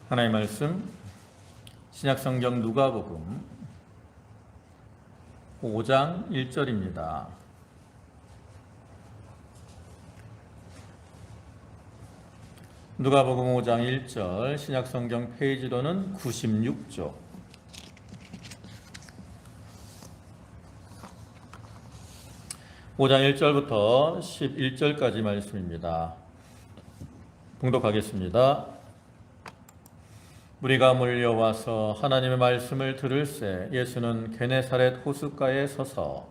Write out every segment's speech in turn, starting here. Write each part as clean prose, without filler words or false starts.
하나님의 말씀 신약성경 누가복음 5장 1절입니다. 누가복음 5장 1절 신약성경 페이지로는 96쪽. 5장 1절부터 11절까지 말씀입니다. 봉독하겠습니다. 무리가 몰려와서 하나님의 말씀을 들을새 예수는 게네사렛 호숫가에 서서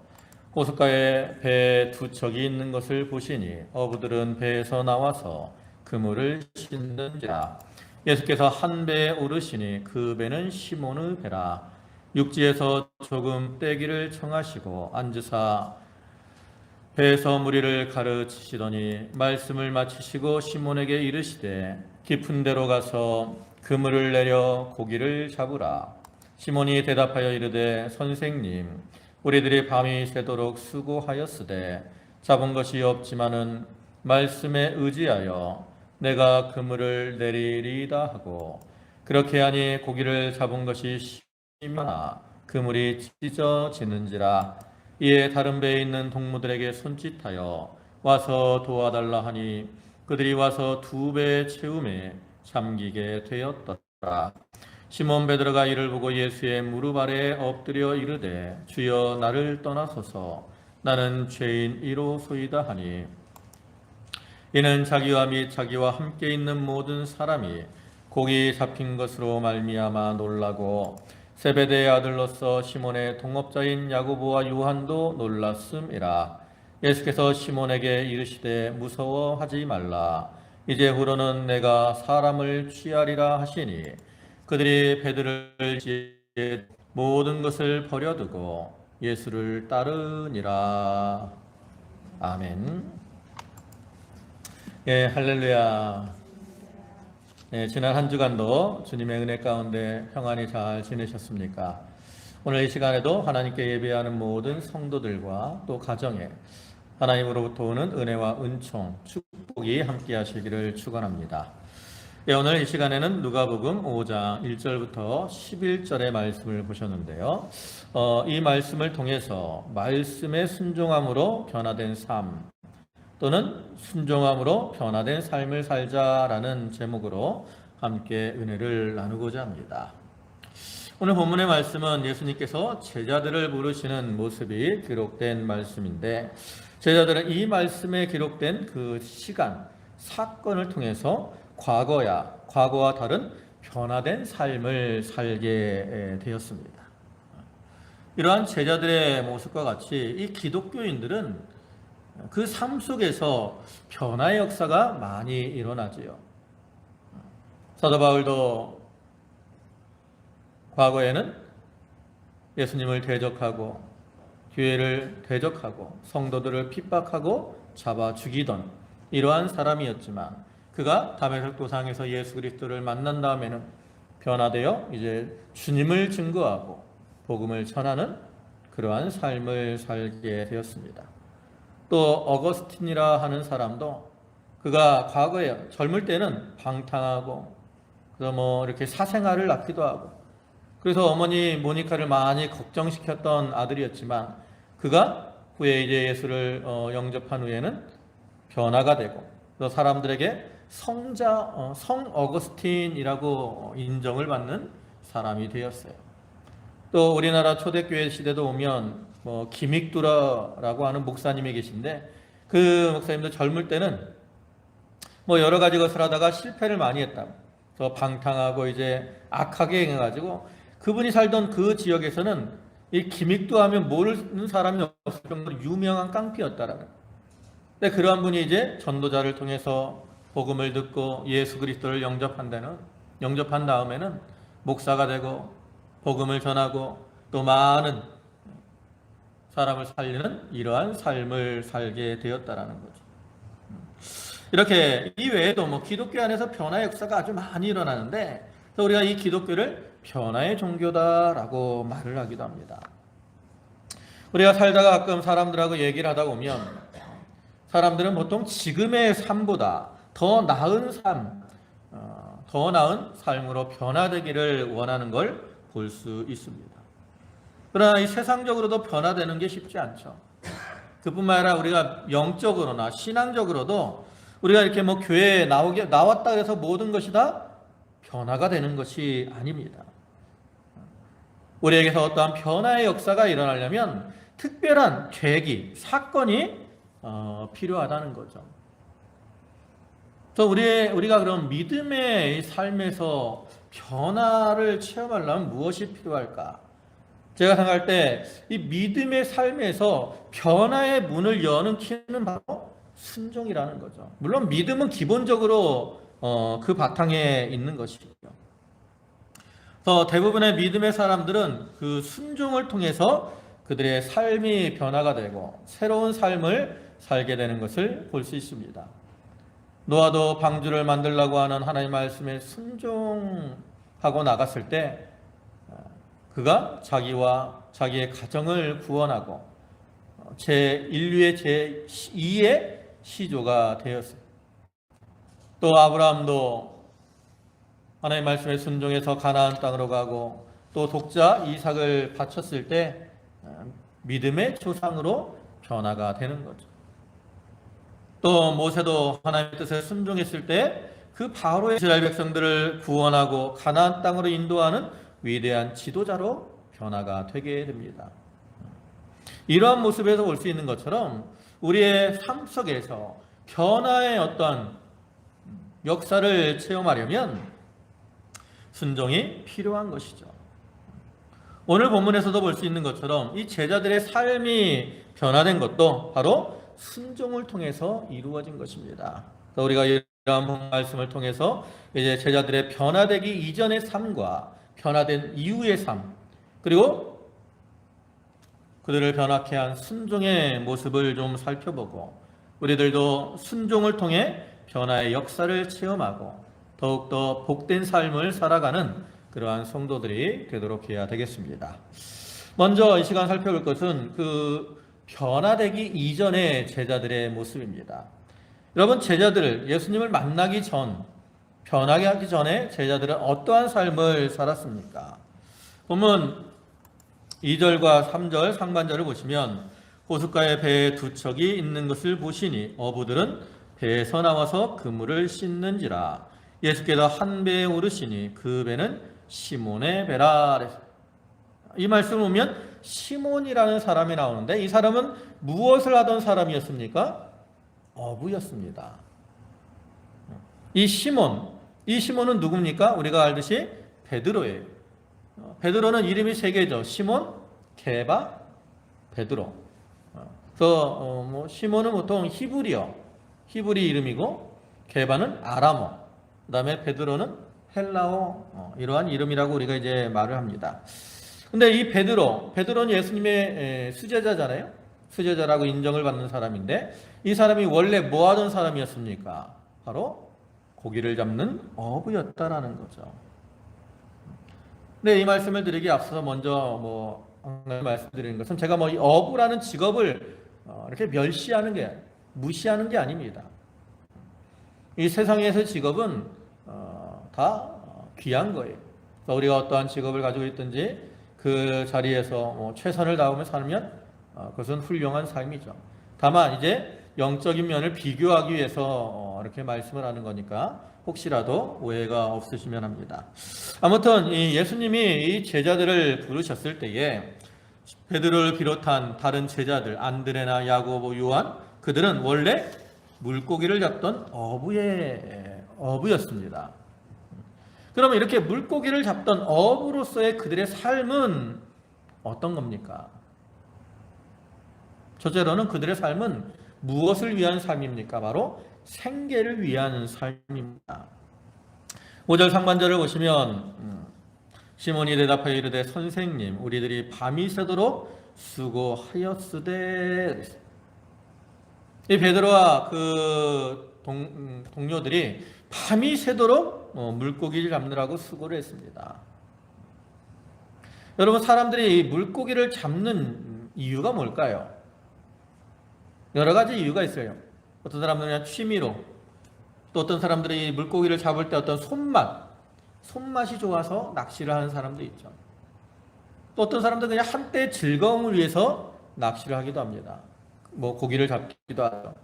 호숫가에 배 두 척이 있는 것을 보시니 어부들은 배에서 나와서 그물을 씻는지라. 예수께서 한 배에 오르시니 그 배는 시몬의 배라. 육지에서 조금 떼기를 청하시고 앉으사 배에서 무리를 가르치시더니 말씀을 마치시고 시몬에게 이르시되 깊은 데로 가서 그물을 내려 고기를 잡으라. 시몬이 대답하여 이르되 선생님, 우리들이 밤이 새도록 수고하였으되 잡은 것이 없지만은 말씀에 의지하여 내가 그물을 내리리이다 하고, 그렇게 하니 고기를 잡은 것이 심하나 그물이 찢어지는지라. 이에 다른 배에 있는 동무들에게 손짓하여 와서 도와달라 하니 그들이 와서 두 배의 채움에 잠기게 되었더라. 시몬 베드로가 이를 보고 예수의 무릎 아래에 엎드려 이르되 주여 나를 떠나소서 나는 죄인이로소이다 하니, 이는 자기와 및 자기와 함께 있는 모든 사람이 고기 잡힌 것으로 말미암아 놀라고 세베대의 아들로서 시몬의 동업자인 야고보와 요한도 놀랐음이라. 예수께서 시몬에게 이르시되 무서워하지 말라. 이제후로는 내가 사람을 취하리라 하시니 그들이 배들을 지에 모든 것을 버려두고 예수를 따르니라. 아멘. 예, 할렐루야. 예, 지난 한 주간도 주님의 은혜 가운데 평안히 잘 지내셨습니까? 오늘 이 시간에도 하나님께 예배하는 모든 성도들과 또 가정에 하나님으로부터 오는 은혜와 은총, 축복이 함께 하시기를 축원합니다. 예, 오늘 이 시간에는 누가복음 5장 1절부터 11절의 말씀을 보셨는데요. 이 말씀을 통해서 말씀의 순종함으로 변화된 삶, 또는 순종함으로 변화된 삶을 살자라는 제목으로 함께 은혜를 나누고자 합니다. 오늘 본문의 말씀은 예수님께서 제자들을 부르시는 모습이 기록된 말씀인데, 제자들은 이 말씀에 기록된 그 시간, 사건을 통해서 과거와 다른 변화된 삶을 살게 되었습니다. 이러한 제자들의 모습과 같이 이 기독교인들은 그 삶 속에서 변화의 역사가 많이 일어나지요. 사도 바울도 과거에는 예수님을 대적하고 교회를 대적하고 성도들을 핍박하고 잡아 죽이던 이러한 사람이었지만, 그가 다메섹 도상에서 예수 그리스도를 만난 다음에는 변화되어 이제 주님을 증거하고 복음을 전하는 그러한 삶을 살게 되었습니다. 또 어거스틴이라 하는 사람도 그가 과거에 젊을 때는 방탕하고 그래서 이렇게 사생활을 낳기도 하고, 그래서 어머니 모니카를 많이 걱정시켰던 아들이었지만, 그가 후에 이제 예수를 영접한 후에는 변화가 되고 또 사람들에게 성 어거스틴이라고 인정을 받는 사람이 되었어요. 또 우리나라 초대교회 시대도 오면 김익두라고 하는 목사님이 계신데, 그 목사님도 젊을 때는 여러 가지 것을 하다가 실패를 많이 했다고, 또 방탕하고 이제 악하게 행해가지고 그분이 살던 그 지역에서는 이 김익두 하면 모르는 사람이 없을 정도로 유명한 깡패였다라는. 근데 그러한 분이 이제 전도자를 통해서 복음을 듣고 예수 그리스도를 영접한 다음에는 목사가 되고 복음을 전하고 또 많은 사람을 살리는 이러한 삶을 살게 되었다라는 거죠. 이렇게 이외에도 기독교 안에서 변화의 역사가 아주 많이 일어나는데, 우리가 이 기독교를 변화의 종교다라고 말을 하기도 합니다. 우리가 살다가 가끔 사람들하고 얘기를 하다 보면 사람들은 보통 지금의 삶보다 더 나은 삶, 더 나은 삶으로 변화되기를 원하는 걸 볼 수 있습니다. 그러나 이 세상적으로도 변화되는 게 쉽지 않죠. 그뿐만 아니라 우리가 영적으로나 신앙적으로도 우리가 이렇게 뭐 교회에 나왔다 해서 모든 것이 다 변화가 되는 것이 아닙니다. 우리에게서 어떠한 변화의 역사가 일어나려면 특별한 계기, 사건이 필요하다는 거죠. 그래서 우리가 그럼 믿음의 삶에서 변화를 체험하려면 무엇이 필요할까? 제가 생각할 때 이 믿음의 삶에서 변화의 문을 여는 키는 바로 순종이라는 거죠. 물론 믿음은 기본적으로 그 바탕에 있는 것이죠. 그래서 대부분의 믿음의 사람들은 그 순종을 통해서 그들의 삶이 변화가 되고 새로운 삶을 살게 되는 것을 볼 수 있습니다. 노아도 방주를 만들려고 하는 하나님의 말씀에 순종하고 나갔을 때 그가 자기와 자기의 가정을 구원하고 인류의 제2의 시조가 되었어요. 또 아브라함도 하나님의 말씀에 순종해서 가나안 땅으로 가고 또 독자 이삭을 바쳤을 때 믿음의 조상으로 변화가 되는 거죠. 또 모세도 하나님의 뜻에 순종했을 때 그 바로의 이스라엘 백성들을 구원하고 가나안 땅으로 인도하는 위대한 지도자로 변화가 되게 됩니다. 이러한 모습에서 볼 수 있는 것처럼 우리의 삶 속에서 변화의 어떤 역사를 체험하려면 순종이 필요한 것이죠. 오늘 본문에서도 볼 수 있는 것처럼 이 제자들의 삶이 변화된 것도 바로 순종을 통해서 이루어진 것입니다. 우리가 이러한 말씀을 통해서 이제 제자들의 변화되기 이전의 삶과 변화된 이후의 삶, 그리고 그들을 변화케 한 순종의 모습을 좀 살펴보고 우리들도 순종을 통해 변화의 역사를 체험하고 더욱더 복된 삶을 살아가는 그러한 성도들이 되도록 해야 되겠습니다. 먼저 이 시간 살펴볼 것은 그 변화되기 이전의 제자들의 모습입니다. 여러분, 제자들, 예수님을 만나기 전, 변하게 하기 전에 제자들은 어떠한 삶을 살았습니까? 보면 2절과 3절 상반절을 보시면 호숫가에 배에 두 척이 있는 것을 보시니 어부들은 배에서 나와서 그물을 씻는지라. 예수께서 한 배에 오르시니 그 배는 시몬의 배라. 이 말씀을 보면 시몬이라는 사람이 나오는데 이 사람은 무엇을 하던 사람이었습니까? 어부였습니다. 이 시몬은 누굽니까? 우리가 알듯이 베드로예요. 베드로는 이름이 세 개죠. 시몬, 게바, 베드로. 그래서 시몬은 보통 히브리 이름이고 게바는 아람어, 그 다음에 베드로는 헬라어, 이러한 이름이라고 우리가 이제 말을 합니다. 근데 이 베드로는 예수님의 수제자잖아요. 수제자라고 인정을 받는 사람인데 이 사람이 원래 뭐 하던 사람이었습니까? 바로 고기를 잡는 어부였다라는 거죠. 근데 이 말씀을 드리기 앞서서 먼저 말씀드리는 것은 제가 이 어부라는 직업을 이렇게 무시하는 게 아닙니다. 이 세상에서 직업은 다 귀한 거예요. 우리가 어떠한 직업을 가지고 있든지 그 자리에서 최선을 다하며 살면 그것은 훌륭한 삶이죠. 다만 이제 영적인 면을 비교하기 위해서 이렇게 말씀을 하는 거니까 혹시라도 오해가 없으시면 합니다. 아무튼 예수님이 이 제자들을 부르셨을 때에 베드로를 비롯한 다른 제자들 안드레나 야고보 요한 그들은 원래 물고기를 잡던 어부였습니다. 그러면 이렇게 물고기를 잡던 어부로서의 그들의 삶은 어떤 겁니까? 첫째로는 그들의 삶은 무엇을 위한 삶입니까? 바로 생계를 위한 삶입니다. 5절 상반절을 보시면 시몬이 대답하여 이르되 선생님 우리들이 밤이 새도록 수고하였으되. 이 베드로와 그 동료들이 밤이 새도록 물고기를 잡느라고 수고를 했습니다. 여러분, 사람들이 물고기를 잡는 이유가 뭘까요? 여러 가지 이유가 있어요. 어떤 사람은 그냥 취미로, 또 어떤 사람들이 물고기를 잡을 때 어떤 손맛이 좋아서 낚시를 하는 사람도 있죠. 또 어떤 사람들은 그냥 한때의 즐거움을 위해서 낚시를 하기도 합니다. 뭐 고기를 잡기도 하죠.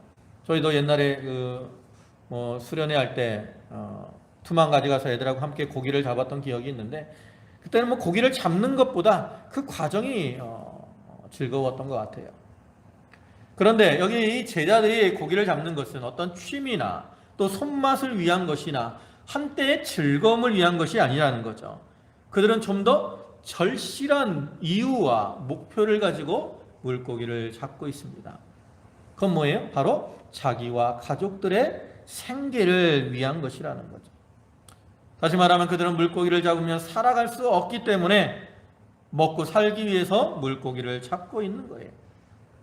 저희도 옛날에 수련회 할 때 투망 가져가서 애들하고 함께 고기를 잡았던 기억이 있는데, 그때는 뭐 고기를 잡는 것보다 그 과정이 즐거웠던 것 같아요. 그런데 여기 이 제자들이 고기를 잡는 것은 어떤 취미나 또 손맛을 위한 것이나 한때의 즐거움을 위한 것이 아니라는 거죠. 그들은 좀 더 절실한 이유와 목표를 가지고 물고기를 잡고 있습니다. 그건 뭐예요? 바로 자기와 가족들의 생계를 위한 것이라는 거죠. 다시 말하면 그들은 물고기를 잡으면 살아갈 수 없기 때문에 먹고 살기 위해서 물고기를 잡고 있는 거예요.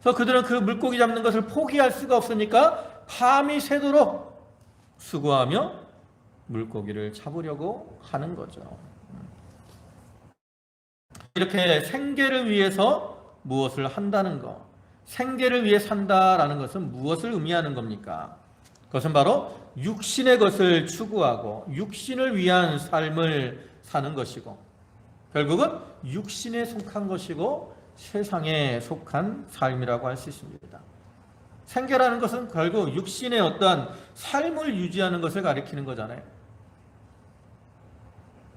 그래서 그들은 그 물고기 잡는 것을 포기할 수가 없으니까 밤이 새도록 수고하며 물고기를 잡으려고 하는 거죠. 이렇게 생계를 위해서 무엇을 한다는 것, 생계를 위해 산다라는 것은 무엇을 의미하는 겁니까? 그것은 바로 육신의 것을 추구하고 육신을 위한 삶을 사는 것이고, 결국은 육신에 속한 것이고 세상에 속한 삶이라고 할 수 있습니다. 생계라는 것은 결국 육신의 어떠한 삶을 유지하는 것을 가리키는 거잖아요.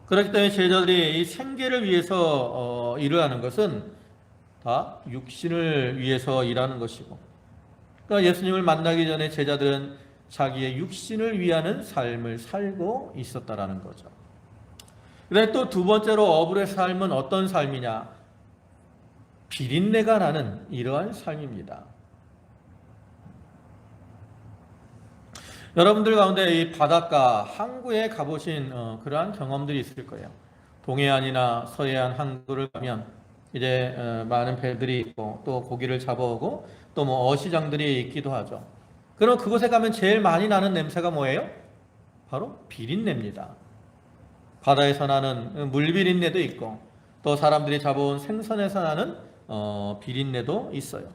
그렇기 때문에 제자들이 이 생계를 위해서 일을 하는 것은 다 육신을 위해서 일하는 것이고, 그러니까 예수님을 만나기 전에 제자들은 자기의 육신을 위하는 삶을 살고 있었다라는 거죠. 그다음에 또 두 번째로 어불의 삶은 어떤 삶이냐? 비린내가 나는 이러한 삶입니다. 여러분들 가운데 이 바닷가 항구에 가보신 그러한 경험들이 있을 거예요. 동해안이나 서해안 항구를 가면 이제 많은 배들이 있고 또 고기를 잡아오고 또 뭐 어시장들이 있기도 하죠. 그럼 그곳에 가면 제일 많이 나는 냄새가 뭐예요? 바로 비린내입니다. 바다에서 나는 물비린내도 있고 또 사람들이 잡아온 생선에서 나는 비린내도 있어요.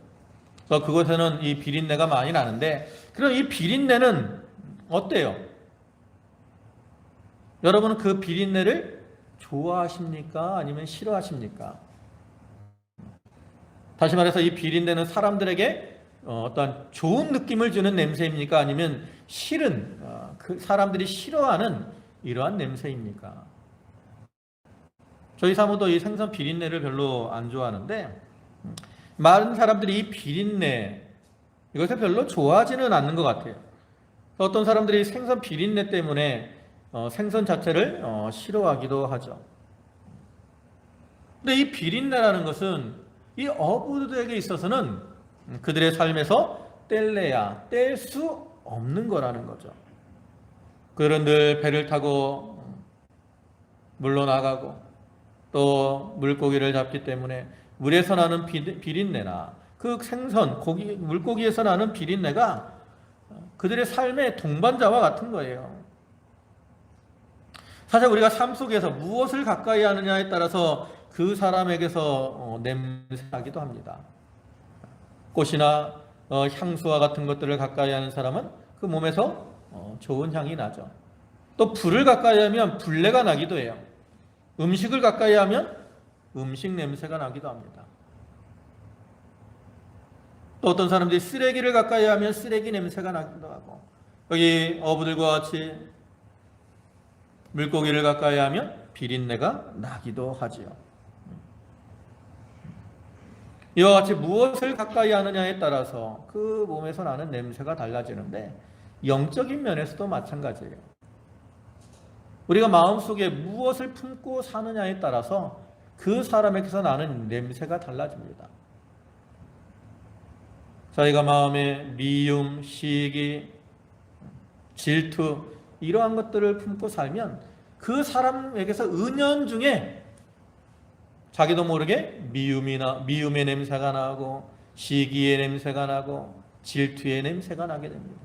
그래서 그곳에는 이 비린내가 많이 나는데, 그럼 이 비린내는 어때요? 여러분은 그 비린내를 좋아하십니까? 아니면 싫어하십니까? 다시 말해서 이 비린내는 사람들에게 어떤 좋은 느낌을 주는 냄새입니까? 아니면 싫은, 그 사람들이 싫어하는 이러한 냄새입니까? 저희 사모도 이 생선 비린내를 별로 안 좋아하는데, 많은 사람들이 이 비린내, 이것을 별로 좋아하지는 않는 것 같아요. 어떤 사람들이 생선 비린내 때문에 생선 자체를 싫어하기도 하죠. 근데 이 비린내라는 것은 이 어부들에게 있어서는 그들의 삶에서 뗄래야 뗄 수 없는 거라는 거죠. 그들은 늘 배를 타고 물로 나가고 또 물고기를 잡기 때문에 물에서 나는 비린내나 그 생선, 물고기에서 나는 비린내가 그들의 삶의 동반자와 같은 거예요. 사실 우리가 삶 속에서 무엇을 가까이 하느냐에 따라서 그 사람에게서 냄새나기도 합니다. 꽃이나 향수와 같은 것들을 가까이 하는 사람은 그 몸에서 좋은 향이 나죠. 또 불을 가까이 하면 불내가 나기도 해요. 음식을 가까이 하면 음식 냄새가 나기도 합니다. 또 어떤 사람들이 쓰레기를 가까이 하면 쓰레기 냄새가 나기도 하고, 여기 어부들과 같이 물고기를 가까이 하면 비린내가 나기도 하지요. 이와 같이 무엇을 가까이 하느냐에 따라서 그 몸에서 나는 냄새가 달라지는데, 영적인 면에서도 마찬가지예요. 우리가 마음속에 무엇을 품고 사느냐에 따라서 그 사람에게서 나는 냄새가 달라집니다. 저희가 마음에 미움, 시기, 질투 이러한 것들을 품고 살면 그 사람에게서 은연중에 자기도 모르게 미움의 냄새가 나고 시기의 냄새가 나고 질투의 냄새가 나게 됩니다.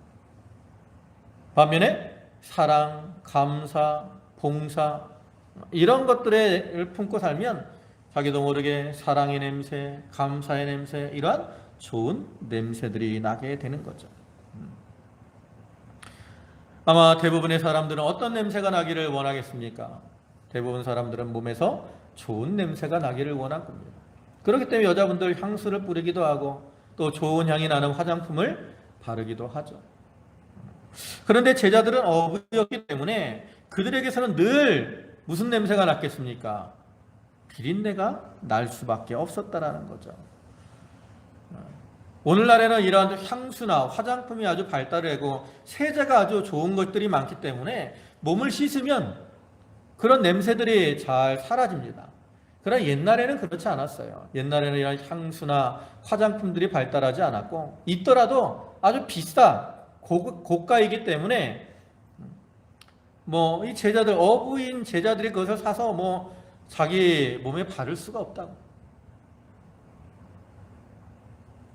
반면에 사랑, 감사, 봉사 이런 것들을 품고 살면 자기도 모르게 사랑의 냄새, 감사의 냄새 이러한 좋은 냄새들이 나게 되는 거죠. 아마 대부분의 사람들은 어떤 냄새가 나기를 원하겠습니까? 대부분 사람들은 몸에서 좋은 냄새가 나기를 원할 겁니다. 그렇기 때문에 여자분들 향수를 뿌리기도 하고 또 좋은 향이 나는 화장품을 바르기도 하죠. 그런데 제자들은 어부였기 때문에 그들에게서는 늘 무슨 냄새가 났겠습니까? 비린내가 날 수밖에 없었다라는 거죠. 오늘날에는 이러한 향수나 화장품이 아주 발달하고 세제가 아주 좋은 것들이 많기 때문에 몸을 씻으면 그런 냄새들이 잘 사라집니다. 그러나 옛날에는 그렇지 않았어요. 옛날에는 이런 향수나 화장품들이 발달하지 않았고 있더라도 아주 비싸 고가이기 때문에 이 제자들 어부인 제자들이 그것을 사서 자기 몸에 바를 수가 없다고.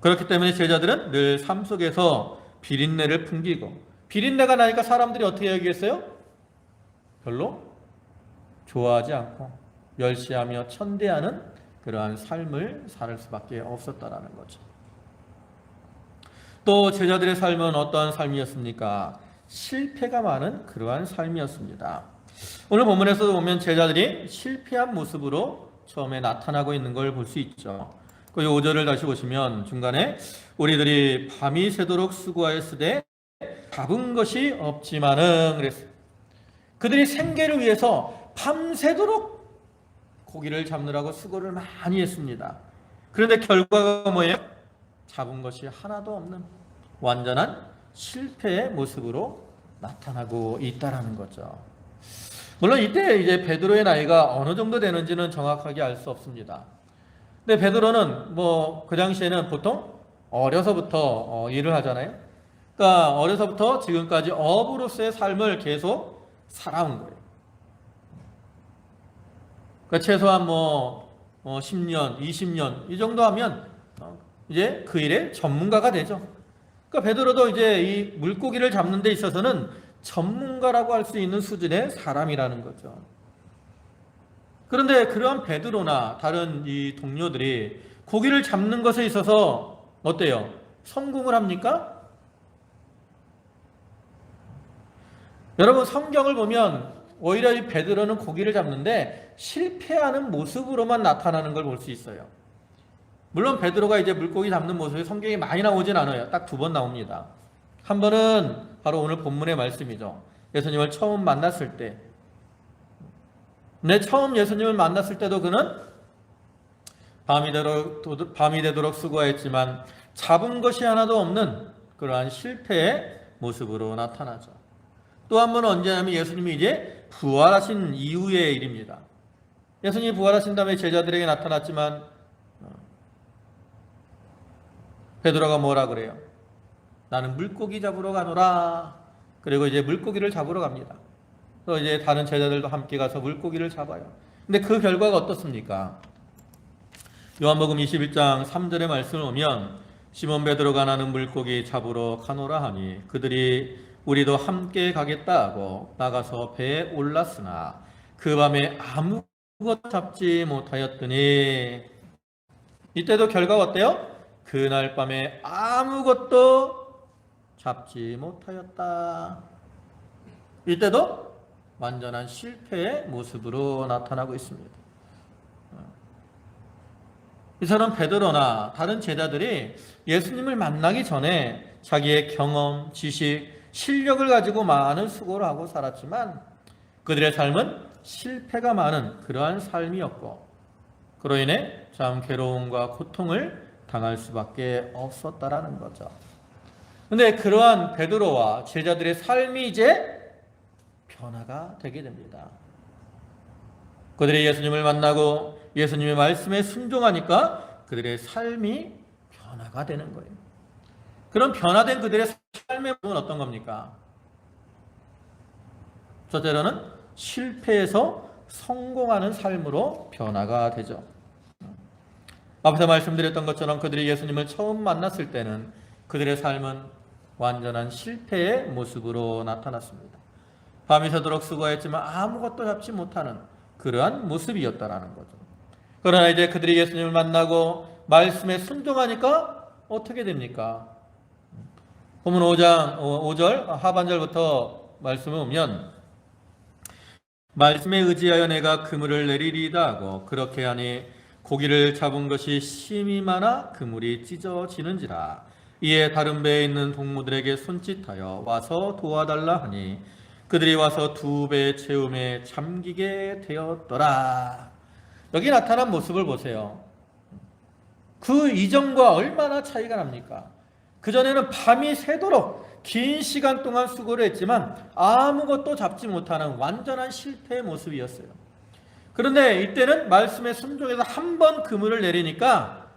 그렇기 때문에 제자들은 늘 삶 속에서 비린내를 풍기고 비린내가 나니까 사람들이 어떻게 여기겠어요? 별로 좋아하지 않고 멸시하며 천대하는 그러한 삶을 살 수밖에 없었다라는 거죠. 또 제자들의 삶은 어떠한 삶이었습니까? 실패가 많은 그러한 삶이었습니다. 오늘 본문에서 보면 제자들이 실패한 모습으로 처음에 나타나고 있는 걸 볼 수 있죠. 그 5절을 다시 보시면 중간에 우리들이 밤이 새도록 수고하였으되 잡은 것이 없지만은 그랬어요. 그들이 생계를 위해서 밤새도록 고기를 잡느라고 수고를 많이 했습니다. 그런데 결과가 뭐예요? 잡은 것이 하나도 없는 완전한 실패의 모습으로 나타나고 있다라는 거죠. 물론 이때 이제 베드로의 나이가 어느 정도 되는지는 정확하게 알 수 없습니다. 근데 베드로는 그 당시에는 보통 어려서부터 일을 하잖아요. 그러니까 어려서부터 지금까지 어부로서의 삶을 계속 살아온 거예요. 그러니까 최소한 10년, 20년 이 정도 하면 이제 그 일의 전문가가 되죠. 그러니까 베드로도 이제 이 물고기를 잡는 데 있어서는 전문가라고 할 수 있는 수준의 사람이라는 거죠. 그런데 그러한 베드로나 다른 이 동료들이 고기를 잡는 것에 있어서 어때요? 성공을 합니까? 여러분 성경을 보면 오히려 이 베드로는 고기를 잡는데 실패하는 모습으로만 나타나는 걸 볼 수 있어요. 물론 베드로가 이제 물고기 잡는 모습이 성경에 많이 나오진 않아요. 딱 2번 나옵니다. 한 번은 바로 오늘 본문의 말씀이죠. 예수님을 처음 만났을 때. 처음 예수님을 만났을 때도 그는 밤이 되도록 수고했지만 잡은 것이 하나도 없는 그러한 실패의 모습으로 나타나죠. 또 한 번은 언제냐면 예수님이 이제 부활하신 이후의 일입니다. 예수님이 부활하신 다음에 제자들에게 나타났지만 베드로가 뭐라 그래요? 나는 물고기 잡으러 가노라. 그리고 이제 물고기를 잡으러 갑니다. 또 이제 다른 제자들도 함께 가서 물고기를 잡아요. 근데 그 결과가 어떻습니까? 요한복음 21장 3절의 말씀을 보면 시몬 베드로가 나는 물고기 잡으러 가노라 하니 그들이 우리도 함께 가겠다 하고 나가서 배에 올랐으나 그 밤에 아무것도 잡지 못하였더니 이때도 결과가 어때요? 그날 밤에 아무것도 잡지 못하였다. 이때도 완전한 실패의 모습으로 나타나고 있습니다. 이 사람 베드로나 다른 제자들이 예수님을 만나기 전에 자기의 경험, 지식, 실력을 가지고 많은 수고를 하고 살았지만 그들의 삶은 실패가 많은 그러한 삶이었고 그로 인해 참 괴로움과 고통을 당할 수밖에 없었다라는 거죠. 그런데 그러한 베드로와 제자들의 삶이 이제 변화가 되게 됩니다. 그들이 예수님을 만나고 예수님의 말씀에 순종하니까 그들의 삶이 변화가 되는 거예요. 그런 변화된 그들의 삶의 모습은 어떤 겁니까? 첫째로는 실패에서 성공하는 삶으로 변화가 되죠. 앞에서 말씀드렸던 것처럼 그들이 예수님을 처음 만났을 때는 그들의 삶은 완전한 실패의 모습으로 나타났습니다. 밤이 새도록 수고했지만 아무것도 잡지 못하는 그러한 모습이었다라는 거죠. 그러나 이제 그들이 예수님을 만나고 말씀에 순종하니까 어떻게 됩니까? 본문 5장 5절 하반절부터 말씀을 보면 말씀에 의지하여 내가 그물을 내리리이다 하고 그렇게 하니 고기를 잡은 것이 심히 많아 그물이 찢어지는지라. 이에 다른 배에 있는 동무들에게 손짓하여 와서 도와달라 하니 그들이 와서 2배 채움에 잠기게 되었더라. 여기 나타난 모습을 보세요. 그 이전과 얼마나 차이가 납니까? 그전에는 밤이 새도록 긴 시간 동안 수고를 했지만 아무것도 잡지 못하는 완전한 실패의 모습이었어요. 그런데 이때는 말씀에 순종해서 한 번 그물을 내리니까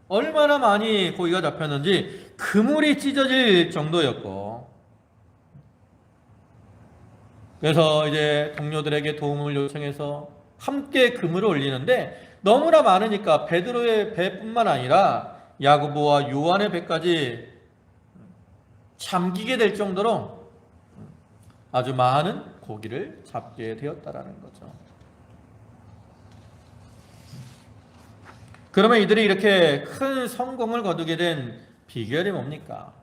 얼마나 많이 고기가 잡혔는지 그물이 찢어질 정도였고, 그래서 이제 동료들에게 도움을 요청해서 함께 그물을 올리는데 너무나 많으니까 베드로의 배뿐만 아니라 야고보와 요한의 배까지 잠기게 될 정도로 아주 많은 고기를 잡게 되었다라는 거죠. 그러면 이들이 이렇게 큰 성공을 거두게 된 비결이 뭡니까?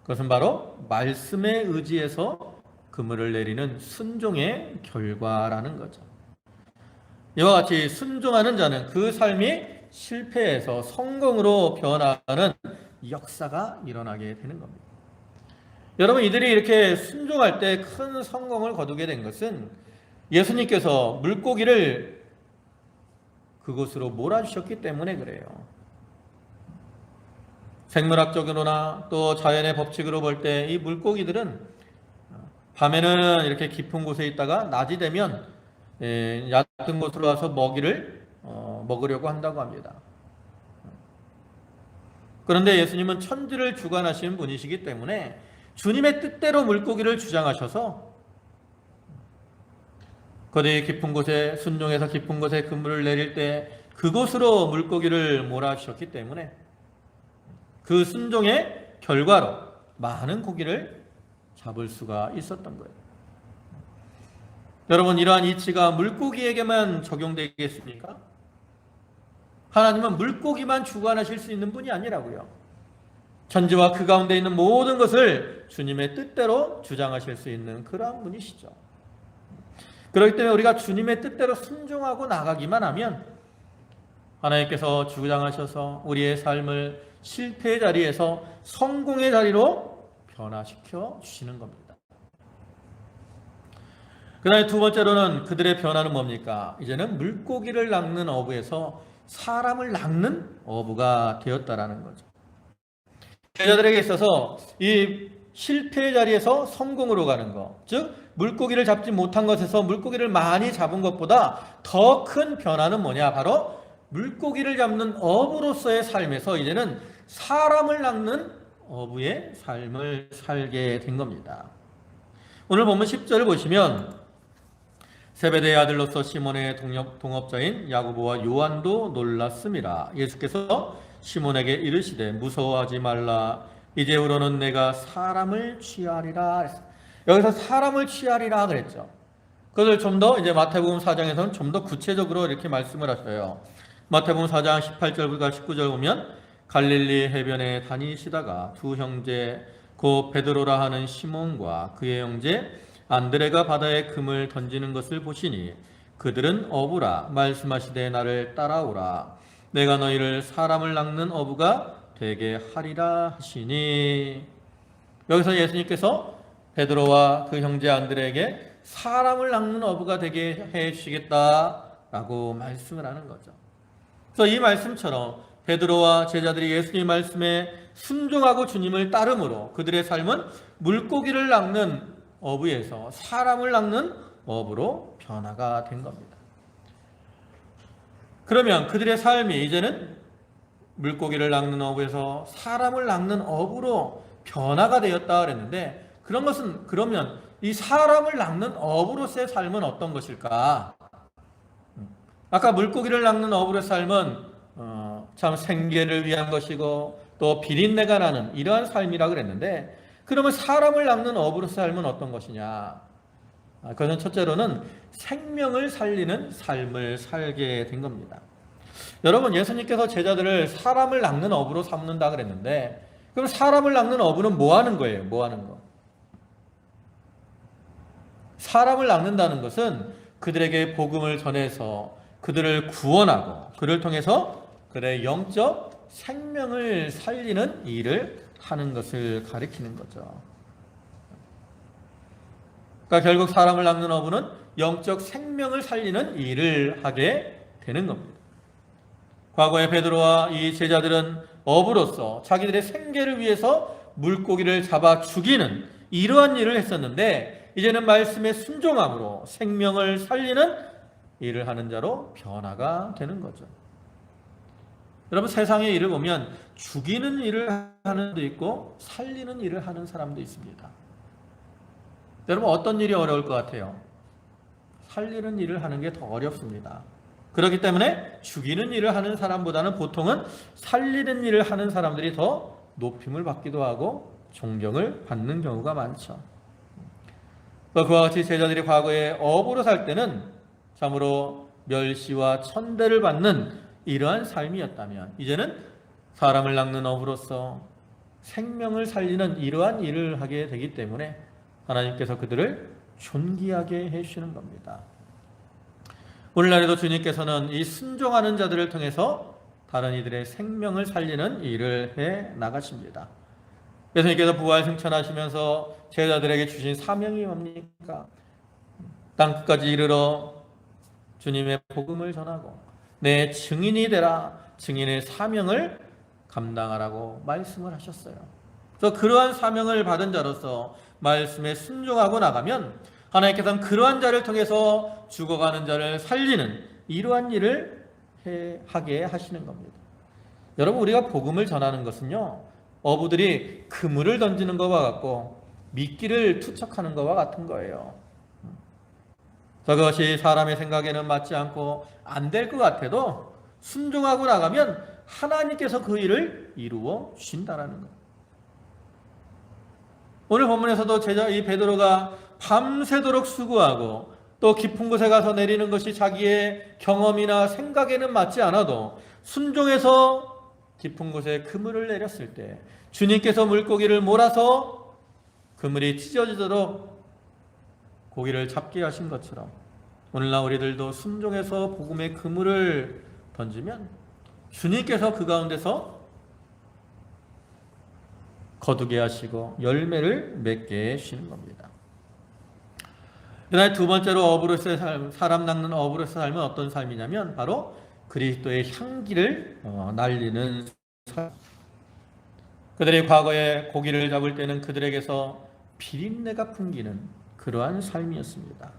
그것은 바로 말씀에 의지해서 그물을 내리는 순종의 결과라는 거죠. 이와 같이 순종하는 자는 그 삶이 실패에서 성공으로 변화하는 역사가 일어나게 되는 겁니다. 여러분, 이들이 이렇게 순종할 때 큰 성공을 거두게 된 것은 예수님께서 물고기를 그곳으로 몰아주셨기 때문에 그래요. 생물학적으로나 또 자연의 법칙으로 볼 때 이 물고기들은 밤에는 이렇게 깊은 곳에 있다가 낮이 되면 얕은 곳으로 와서 먹이를 먹으려고 한다고 합니다. 그런데 예수님은 천지를 주관하시는 분이시기 때문에 주님의 뜻대로 물고기를 주장하셔서 거기 깊은 곳에 순종해서 깊은 곳에 그물을 내릴 때 그곳으로 물고기를 몰아주셨기 때문에 그 순종의 결과로 많은 고기를 잡을 수가 있었던 거예요. 여러분, 이러한 이치가 물고기에게만 적용되겠습니까? 하나님은 물고기만 주관하실 수 있는 분이 아니라고요. 천지와 그 가운데 있는 모든 것을 주님의 뜻대로 주장하실 수 있는 그러한 분이시죠. 그렇기 때문에 우리가 주님의 뜻대로 순종하고 나가기만 하면 하나님께서 주장하셔서 우리의 삶을 실패의 자리에서 성공의 자리로 변화시켜 주시는 겁니다. 그 다음에 두 번째로는 그들의 변화는 뭡니까? 이제는 물고기를 낚는 어부에서 사람을 낚는 어부가 되었다라는 거죠. 제자들에게 있어서 이 실패의 자리에서 성공으로 가는 것, 즉 물고기를 잡지 못한 것에서 물고기를 많이 잡은 것보다 더 큰 변화는 뭐냐? 바로 물고기를 잡는 어부로서의 삶에서 이제는 사람을 낚는 어부의 삶을 살게 된 겁니다. 오늘 본문 10절을 보시면 세베대의 아들로서 시몬의 동업자인 야고보와 요한도 놀랐음이라. 예수께서 시몬에게 이르시되 무서워하지 말라. 이제후로는 내가 사람을 취하리라. 여기서 사람을 취하리라 그랬죠. 그것을 좀 더 이제 마태복음 4장에서는 좀 더 구체적으로 이렇게 말씀을 하셔요. 마태복음 4장 18절과 19절 보면 갈릴리 해변에 다니시다가 두 형제 곧 베드로라 하는 시몬과 그의 형제 안드레가 바다에 금을 던지는 것을 보시니 그들은 어부라. 말씀하시되 나를 따라오라. 내가 너희를 사람을 낚는 어부가 되게 하리라 하시니. 여기서 예수님께서 베드로와 그 형제 안드레에게 사람을 낚는 어부가 되게 해 주시겠다라고 말씀을 하는 거죠. 그래서 이 말씀처럼 베드로와 제자들이 예수님 말씀에 순종하고 주님을 따름으로 그들의 삶은 물고기를 낚는 어부에서 사람을 낚는 어부로 변화가 된 겁니다. 그러면 그들의 삶이 이제는 물고기를 낚는 어부에서 사람을 낚는 어부로 변화가 되었다 그랬는데, 그런 것은 그러면 이 사람을 낚는 어부로서의 삶은 어떤 것일까? 아까 물고기를 낚는 어부의 삶은 참 생계를 위한 것이고 또 비린내가 나는 이러한 삶이라 그랬는데, 그러면 사람을 낚는 어부로서의 삶은 어떤 것이냐? 그것은 첫째로는 생명을 살리는 삶을 살게 된 겁니다. 여러분, 예수님께서 제자들을 사람을 낚는 어부로 삼는다 그랬는데, 그럼 사람을 낚는 어부는 뭐 하는 거예요? 뭐 하는 거? 사람을 낚는다는 것은 그들에게 복음을 전해서 그들을 구원하고 그를 통해서 그들의 영적 생명을 살리는 일을 하는 것을 가리키는 거죠. 그러니까 결국 사람을 낚는 어부는 영적 생명을 살리는 일을 하게 되는 겁니다. 과거에 베드로와 이 제자들은 어부로서 자기들의 생계를 위해서 물고기를 잡아 죽이는 이러한 일을 했었는데, 이제는 말씀에 순종함으로 생명을 살리는 일을 하는 자로 변화가 되는 거죠. 여러분, 세상의 일을 보면 죽이는 일을 하는 사람도 있고 살리는 일을 하는 사람도 있습니다. 여러분, 어떤 일이 어려울 것 같아요? 살리는 일을 하는 게 더 어렵습니다. 그렇기 때문에 죽이는 일을 하는 사람보다는 보통은 살리는 일을 하는 사람들이 더 높임을 받기도 하고 존경을 받는 경우가 많죠. 그와 같이 제자들이 과거에 어부로 살 때는 참으로 멸시와 천대를 받는 이러한 삶이었다면, 이제는 사람을 낚는 어부로서 생명을 살리는 이러한 일을 하게 되기 때문에 하나님께서 그들을 존귀하게 해주시는 겁니다. 오늘날에도 주님께서는 이 순종하는 자들을 통해서 다른 이들의 생명을 살리는 일을 해 나가십니다. 예수님께서 부활 승천하시면서 제자들에게 주신 사명이 뭡니까? 땅끝까지 이르러 주님의 복음을 전하고 내 증인이 되라, 증인의 사명을 감당하라고 말씀을 하셨어요. 그래서 그러한 사명을 받은 자로서 말씀에 순종하고 나가면 하나님께서는 그러한 자를 통해서 죽어가는 자를 살리는 이러한 일을 하게 하시는 겁니다. 여러분, 우리가 복음을 전하는 것은요, 어부들이 그물을 던지는 것과 같고 미끼를 투척하는 것과 같은 거예요. 그것이 사람의 생각에는 맞지 않고 안 될 것 같아도 순종하고 나가면 하나님께서 그 일을 이루어 주신다라는 거예요. 오늘 본문에서도 이 베드로가 밤새도록 수고하고 또 깊은 곳에 가서 내리는 것이 자기의 경험이나 생각에는 맞지 않아도 순종해서 깊은 곳에 그물을 내렸을 때 주님께서 물고기를 몰아서 그물이 찢어지도록 고기를 잡게 하신 것처럼 오늘날 우리들도 순종해서 복음의 그물을 던지면 주님께서 그 가운데서 거두게 하시고 열매를 맺게 해주시는 겁니다. 그다음에 두 번째로 어부로서의 삶, 사람 낚는 어부로서의 삶은 어떤 삶이냐면 바로 그리스도의 향기를 날리는 삶. 그들이 과거에 고기를 잡을 때는 그들에게서 비린내가 풍기는 그러한 삶이었습니다.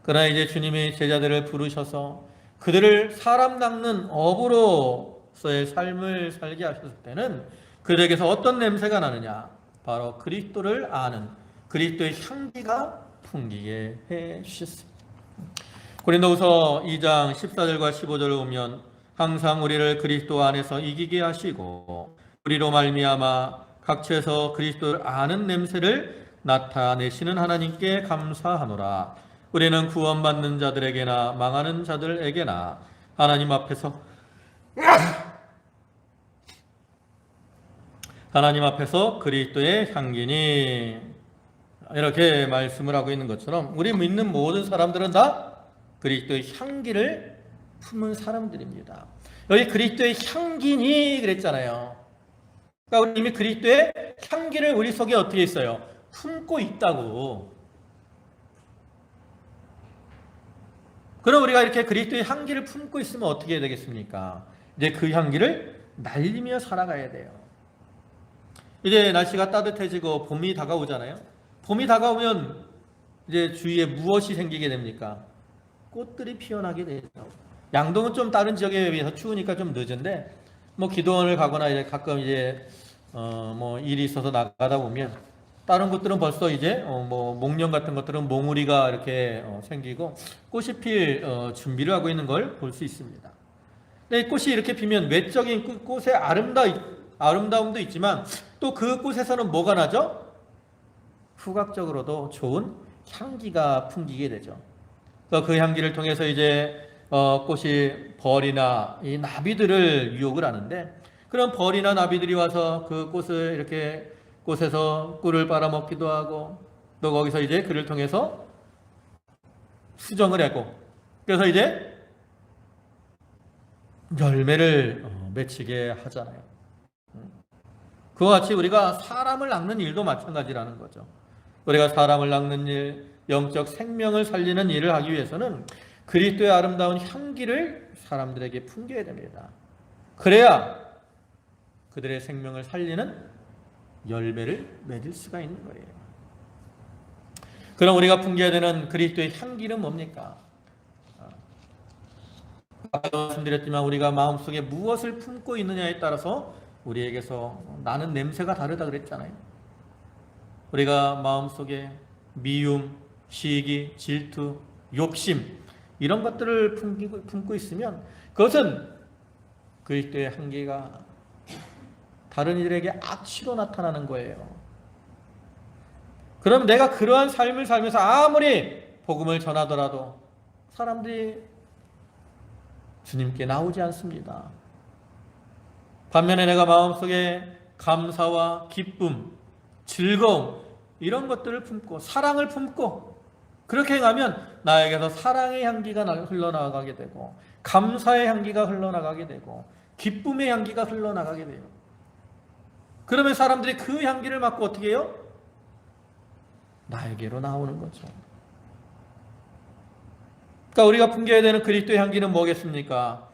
그러나 이제 주님이 제자들을 부르셔서 그들을 사람 낚는 어부로서의 삶을 살게 하셨을 때는 그들에게서 어떤 냄새가 나느냐? 바로 그리스도를 아는 그리스도의 향기가 풍기게 해 주셨습니다. 고린도후서 2장 14절과 15절을 보면 항상 우리를 그리스도 안에서 이기게 하시고 우리로 말미암아 각처에서 그리스도를 아는 냄새를 나타내시는 하나님께 감사하노라. 우리는 구원받는 자들에게나 망하는 자들에게나 하나님 앞에서 그리스도의 향기니, 이렇게 말씀을 하고 있는 것처럼 우리 믿는 모든 사람들은 다 그리스도의 향기를 품은 사람들입니다. 여기 그리스도의 향기니 그랬잖아요. 그러니까 우리 이미 그리스도의 향기를 우리 속에 어떻게 있어요? 품고 있다고. 그럼 우리가 이렇게 그리스도의 향기를 품고 있으면 어떻게 해야 되겠습니까? 이제 그 향기를 날리며 살아가야 돼요. 이제 날씨가 따뜻해지고 봄이 다가오잖아요. 봄이 다가오면 이제 주위에 무엇이 생기게 됩니까? 꽃들이 피어나게 되죠. 양동은 좀 다른 지역에 비해서 추우니까 좀 늦은데, 기도원을 가거나 이제 가끔 이제 일이 있어서 나가다 보면 다른 곳들은 벌써 이제 목련 같은 것들은 몽우리가 이렇게 생기고 꽃이 필 준비를 하고 있는 걸 볼 수 있습니다. 근데 꽃이 이렇게 피면 외적인 꽃의 아름다움도 있지만 또 그 꽃에서는 뭐가 나죠? 후각적으로도 좋은 향기가 풍기게 되죠. 그 향기를 통해서 이제 꽃이 벌이나 이 나비들을 유혹을 하는데, 그런 벌이나 나비들이 와서 그 꽃을 이렇게 꽃에서 꿀을 빨아먹기도 하고 또 거기서 이제 그를 통해서 수정을 하고, 그래서 이제 열매를 맺히게 하잖아요. 그와 같이 우리가 사람을 낚는 일도 마찬가지라는 거죠. 우리가 사람을 낚는 일, 영적 생명을 살리는 일을 하기 위해서는 그리스도의 아름다운 향기를 사람들에게 풍겨야 됩니다. 그래야 그들의 생명을 살리는 열매를 맺을 수가 있는 거예요. 그럼 우리가 풍겨야 되는 그리스도의 향기는 뭡니까? 아까 말씀드렸지만 우리가 마음속에 무엇을 품고 있느냐에 따라서 우리에게서 나는 냄새가 다르다 그랬잖아요. 우리가 마음속에 미움, 시기, 질투, 욕심 이런 것들을 품고 있으면 그것은 그리스도의 향기가 다른 이들에게 악취로 나타나는 거예요. 그럼 내가 그러한 삶을 살면서 아무리 복음을 전하더라도 사람들이 주님께 나오지 않습니다. 반면에 내가 마음속에 감사와 기쁨, 즐거움 이런 것들을 품고 사랑을 품고 그렇게 행하면 나에게서 사랑의 향기가 흘러나가게 되고 감사의 향기가 흘러나가게 되고 기쁨의 향기가 흘러나가게 돼요. 그러면 사람들이 그 향기를 맡고 어떻게 해요? 나에게로 나오는 거죠. 그러니까 우리가 풍겨야 되는 그리스도의 향기는 뭐겠습니까?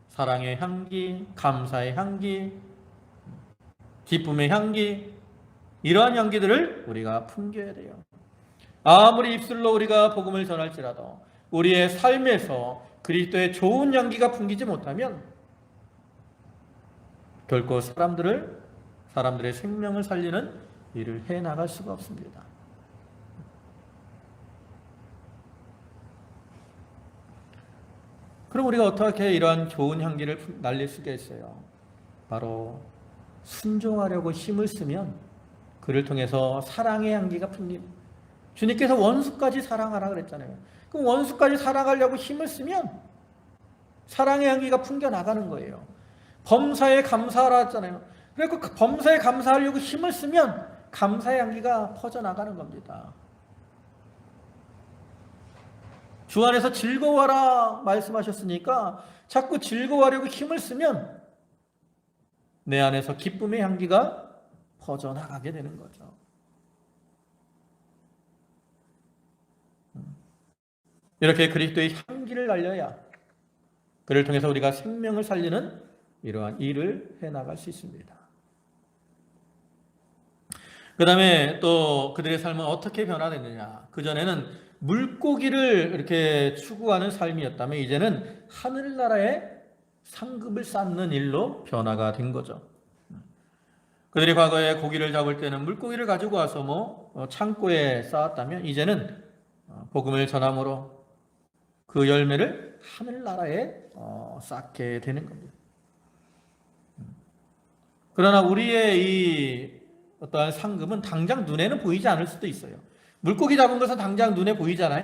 사랑의 향기, 감사의 향기, 기쁨의 향기, 이러한 향기들을 우리가 풍겨야 돼요. 아무리 입술로 우리가 복음을 전할지라도 우리의 삶에서 그리스도의 좋은 향기가 풍기지 못하면 결코 사람들의 생명을 살리는 일을 해나갈 수가 없습니다. 그럼 우리가 어떻게 이러한 좋은 향기를 날릴 수가 있어요? 바로 순종하려고 힘을 쓰면 그를 통해서 사랑의 향기가 풍깁니다. 주님께서 원수까지 사랑하라 그랬잖아요. 그럼 원수까지 사랑하려고 힘을 쓰면 사랑의 향기가 풍겨 나가는 거예요. 범사에 감사하라 했잖아요. 그래서 그 범사에 감사하려고 힘을 쓰면 감사의 향기가 퍼져나가는 겁니다. 주 안에서 즐거워하라 말씀하셨으니까 자꾸 즐거워하려고 힘을 쓰면 내 안에서 기쁨의 향기가 퍼져나가게 되는 거죠. 이렇게 그리스도의 향기를 날려야 그를 통해서 우리가 생명을 살리는 이러한 일을 해나갈 수 있습니다. 그 다음에 또 그들의 삶은 어떻게 변화됐느냐. 그전에는 물고기를 이렇게 추구하는 삶이었다면 이제는 하늘나라의 상급을 쌓는 일로 변화가 된 거죠. 그들이 과거에 고기를 잡을 때는 물고기를 가지고 와서 창고에 쌓았다면 이제는 복음을 전함으로 그 열매를 하늘나라에 쌓게 되는 겁니다. 그러나 우리의 이 어떠한 상급은 당장 눈에는 보이지 않을 수도 있어요. 물고기 잡은 것은 당장 눈에 보이잖아요.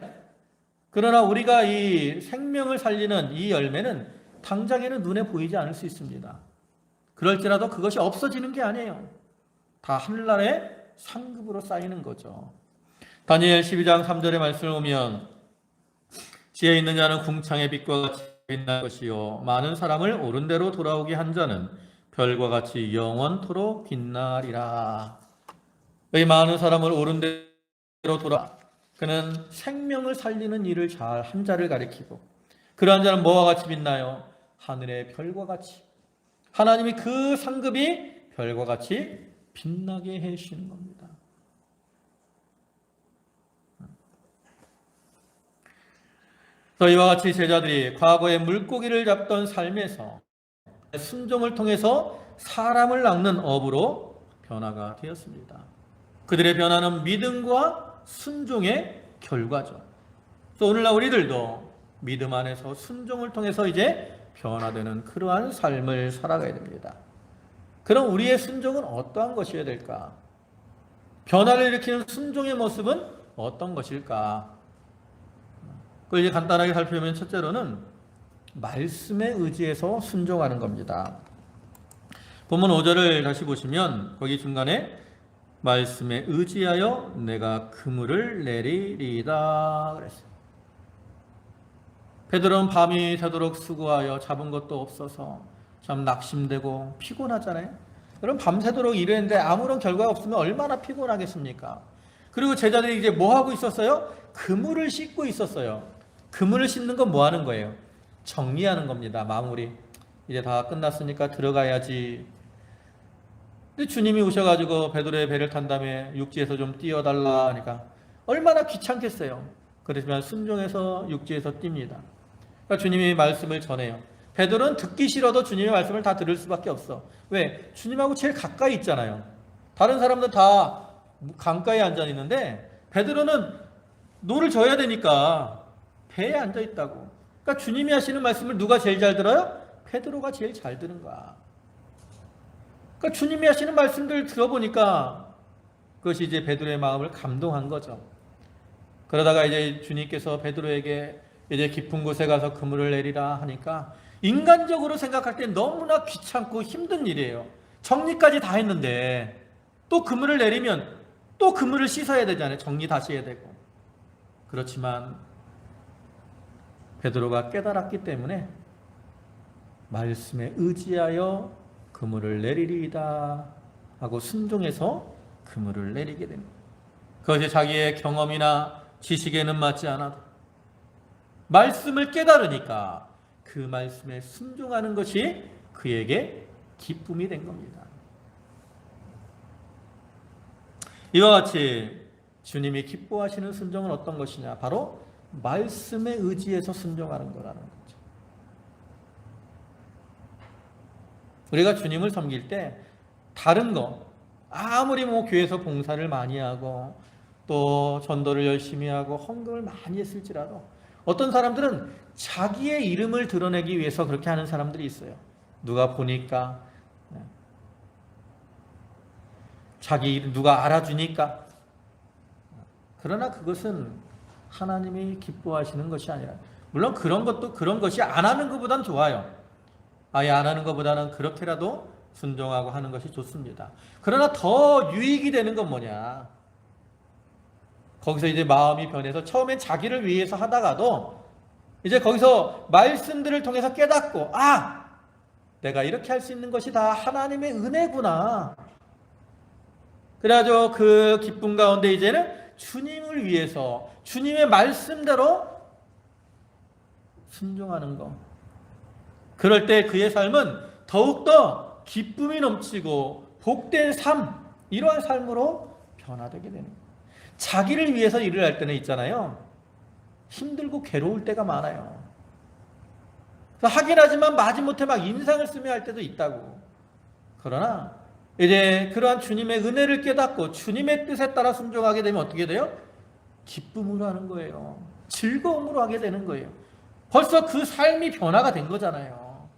그러나 우리가 이 생명을 살리는 이 열매는 당장에는 눈에 보이지 않을 수 있습니다. 그럴지라도 그것이 없어지는 게 아니에요. 다 하늘나라의 상급으로 쌓이는 거죠. 다니엘 12장 3절의 말씀을 보면 지혜 있는 자는 궁창의 빛과 같이 빛날 것이요 많은 사람을 옳은 대로 돌아오게 한 자는 별과 같이 영원토록 빛나리라. 이 많은 사람을 옳은 대로 돌아 그는 생명을 살리는 일을 잘 한 자를 가리키고 그러한 자는 뭐와 같이 빛나요? 하늘의 별과 같이 하나님이 그 상급이 별과 같이 빛나게 해주시는 겁니다. 이와 같이 제자들이 과거에 물고기를 잡던 삶에서 순종을 통해서 사람을 낚는 업으로 변화가 되었습니다. 그들의 변화는 믿음과 순종의 결과죠. 또 오늘날 우리들도 믿음 안에서 순종을 통해서 이제 변화되는 그러한 삶을 살아가야 됩니다. 그럼 우리의 순종은 어떠한 것이어야 될까? 변화를 일으키는 순종의 모습은 어떤 것일까? 그걸 이제 간단하게 살펴보면 첫째로는 말씀에 의지해서 순종하는 겁니다. 본문 5절을 다시 보시면 거기 중간에 말씀에 의지하여 내가 그물을 내리리다 그랬어요. 베드로는 밤이 새도록 수고하여 잡은 것도 없어서 참 낙심되고 피곤하잖아요. 여러분 밤새도록 일했는데 아무런 결과가 없으면 얼마나 피곤하겠습니까? 그리고 제자들이 이제 뭐 하고 있었어요? 그물을 씻고 있었어요. 그물을 씻는 건 뭐 하는 거예요? 정리하는 겁니다. 마무리. 이제 다 끝났으니까 들어가야지. 근데 주님이 오셔가지고 베드로의 배를 탄 다음에 육지에서 좀 띄워달라 하니까 얼마나 귀찮겠어요. 그렇지만 순종해서 육지에서 띱니다. 그러니까 주님이 말씀을 전해요. 베드로는 듣기 싫어도 주님의 말씀을 다 들을 수밖에 없어. 왜? 주님하고 제일 가까이 있잖아요. 다른 사람들 다 강가에 앉아 있는데 베드로는 노를 져야 되니까 배에 앉아 있다고. 그러니까 주님이 하시는 말씀을 누가 제일 잘 들어요? 베드로가 제일 잘 들은 거야. 그러니까 주님이 하시는 말씀들 들어보니까 그것이 이제 베드로의 마음을 감동한 거죠. 그러다가 이제 주님께서 베드로에게 이제 깊은 곳에 가서 그물을 내리라 하니까 인간적으로 생각할 때 너무나 귀찮고 힘든 일이에요. 정리까지 다 했는데 또 그물을 내리면 또 그물을 씻어야 되잖아요. 정리 다시 해야 되고. 그렇지만 베드로가 깨달았기 때문에 말씀에 의지하여 그물을 내리리이다 하고 순종해서 그물을 내리게 됩니다. 그것이 자기의 경험이나 지식에는 맞지 않아도 말씀을 깨달으니까 그 말씀에 순종하는 것이 그에게 기쁨이 된 겁니다. 이와 같이 주님이 기뻐하시는 순종은 어떤 것이냐? 바로 말씀에 의지해서 순종하는 거라는 거죠. 우리가 주님을 섬길 때 다른 거 아무리 뭐 교회에서 봉사를 많이 하고 또 전도를 열심히 하고 헌금을 많이 했을지라도 어떤 사람들은 자기의 이름을 드러내기 위해서 그렇게 하는 사람들이 있어요. 누가 보니까, 자기 이름 누가 알아주니까. 그러나 그것은 하나님이 기뻐하시는 것이 아니라, 물론 그런 것이 안 하는 것보단 좋아요. 아예 안 하는 것보다는 그렇게라도 순종하고 하는 것이 좋습니다. 그러나 더 유익이 되는 건 뭐냐? 거기서 이제 마음이 변해서 처음엔 자기를 위해서 하다가도 이제 거기서 말씀들을 통해서 깨닫고, 내가 이렇게 할 수 있는 것이 다 하나님의 은혜구나. 그래가지고 그 기쁨 가운데 이제는 주님을 위해서 주님의 말씀대로 순종하는 것. 그럴 때 그의 삶은 더욱더 기쁨이 넘치고 복된 삶, 이러한 삶으로 변화되게 되는 거예요. 자기를 위해서 일을 할 때는 있잖아요. 힘들고 괴로울 때가 많아요. 하긴 하지만 마지못해 막 인상을 쓰며 할 때도 있다고. 그러나 이제 그러한 주님의 은혜를 깨닫고 주님의 뜻에 따라 순종하게 되면 어떻게 돼요? 기쁨으로 하는 거예요. 즐거움으로 하게 되는 거예요. 벌써 그 삶이 변화가 된 거잖아요.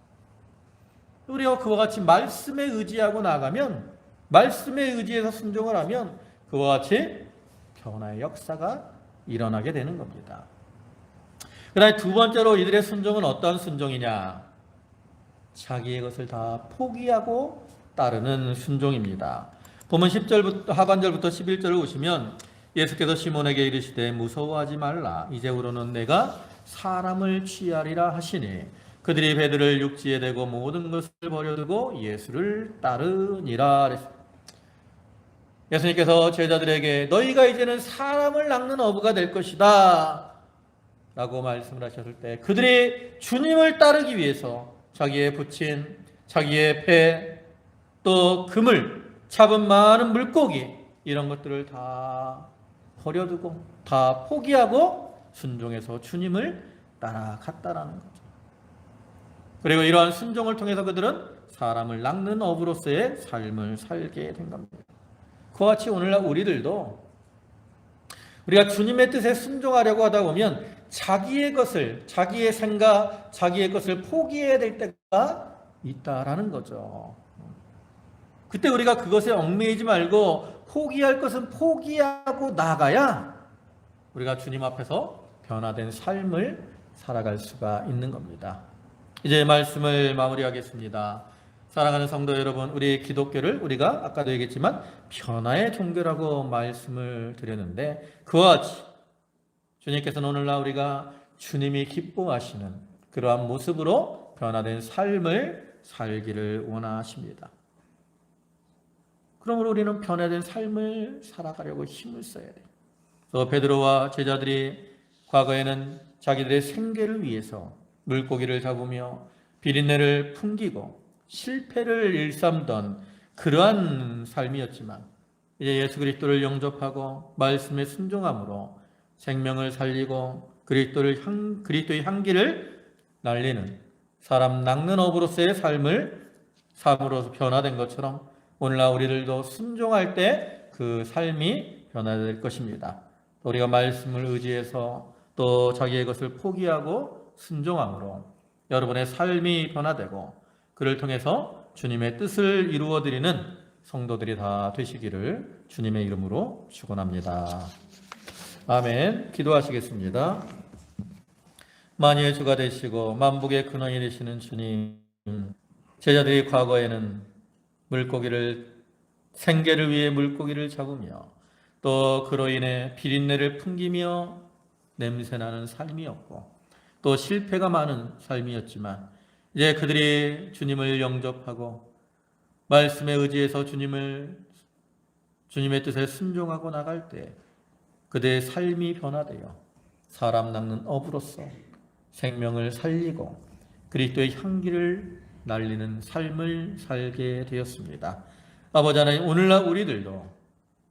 우리가 그와 같이 말씀에 의지하고 나가면, 말씀에 의지해서 순종을 하면 그와 같이 변화의 역사가 일어나게 되는 겁니다. 그 다음에 두 번째로 이들의 순종은 어떤 순종이냐? 자기의 것을 다 포기하고 따르는 순종입니다. 보면 10절부터 하반절부터 11절을 보시면 예수께서 시몬에게 이르시되 무서워하지 말라. 이제후로는 내가 사람을 취하리라 하시니 그들이 배들을 육지에 대고 모든 것을 버려두고 예수를 따르니라. 예수님께서 제자들에게 너희가 이제는 사람을 낚는 어부가 될 것이다 라고 말씀을 하셨을 때 그들이 주님을 따르기 위해서 자기의 부친, 자기의 배, 또 그물, 잡은 많은 물고기 이런 것들을 다 버려두고 다 포기하고 순종해서 주님을 따라갔다라는 거죠. 그리고 이러한 순종을 통해서 그들은 사람을 낚는 어부로서의 삶을 살게 된 겁니다. 그와 같이 오늘날 우리들도 우리가 주님의 뜻에 순종하려고 하다 보면 자기의 것을, 자기의 생각, 자기의 것을 포기해야 될 때가 있다라는 거죠. 그때 우리가 그것에 얽매이지 말고 포기할 것은 포기하고 나가야 우리가 주님 앞에서 변화된 삶을 살아갈 수가 있는 겁니다. 이제 말씀을 마무리하겠습니다. 사랑하는 성도 여러분, 우리 기독교를 우리가 아까도 얘기했지만 변화의 종교라고 말씀을 드렸는데 그와 같이 주님께서는 오늘날 우리가 주님이 기뻐하시는 그러한 모습으로 변화된 삶을 살기를 원하십니다. 그러므로 우리는 변화된 삶을 살아가려고 힘을 써야 돼요. 또 베드로와 제자들이 과거에는 자기들의 생계를 위해서 물고기를 잡으며 비린내를 풍기고 실패를 일삼던 그러한 삶이었지만 이제 예수 그리스도를 영접하고 말씀에 순종함으로 생명을 살리고 그리스도의 향기를 날리는 사람 낚는 어부로서의 삶으로서 변화된 것처럼 오늘날 우리들도 순종할 때 그 삶이 변화될 것입니다. 우리가 말씀을 의지해서 또 자기의 것을 포기하고 순종함으로 여러분의 삶이 변화되고 그를 통해서 주님의 뜻을 이루어드리는 성도들이 다 되시기를 주님의 이름으로 축원합니다. 아멘. 기도하시겠습니다. 만유의 주가 되시고 만복의 근원이 되시는 주님, 제자들이 과거에는 생계를 위해 물고기를 잡으며 또 그로 인해 비린내를 풍기며 냄새나는 삶이었고 또 실패가 많은 삶이었지만 이제 그들이 주님을 영접하고 말씀에 의지해서 주님의 뜻에 순종하고 나갈 때 그들의 삶이 변화되어 사람 낚는 어부로서 생명을 살리고 그리스도의 향기를 날리는 삶을 살게 되었습니다. 아버지 하나님, 오늘날 우리들도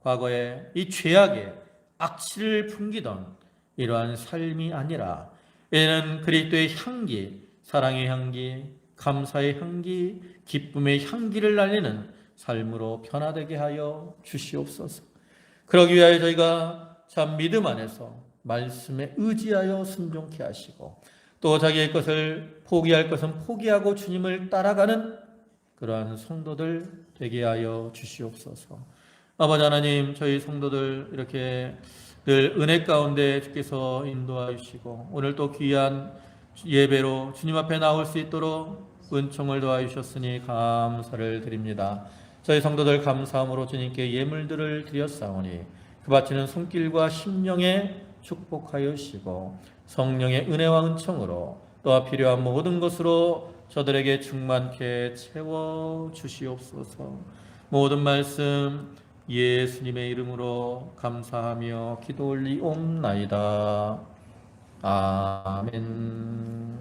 과거에 이 죄악의 악취를 풍기던 이러한 삶이 아니라 이제는 그리스도의 향기, 사랑의 향기, 감사의 향기, 기쁨의 향기를 날리는 삶으로 변화되게 하여 주시옵소서. 그러기 위하여 저희가 참 믿음 안에서 말씀에 의지하여 순종케 하시고 또 자기의 것을 포기할 것은 포기하고 주님을 따라가는 그러한 성도들 되게 하여 주시옵소서. 아버지 하나님, 저희 성도들 이렇게 늘 은혜 가운데 주께서 인도하여 주시고 오늘 또 귀한 예배로 주님 앞에 나올 수 있도록 은총을 도와 주셨으니 감사를 드립니다. 저희 성도들 감사함으로 주님께 예물들을 드렸사오니 그 바치는 손길과 심령에 축복하여 주시고 성령의 은혜와 은총으로 또한 필요한 모든 것으로 저들에게 충만케 채워 주시옵소서. 모든 말씀 예수님의 이름으로 감사하며 기도 올리옵나이다. 아멘.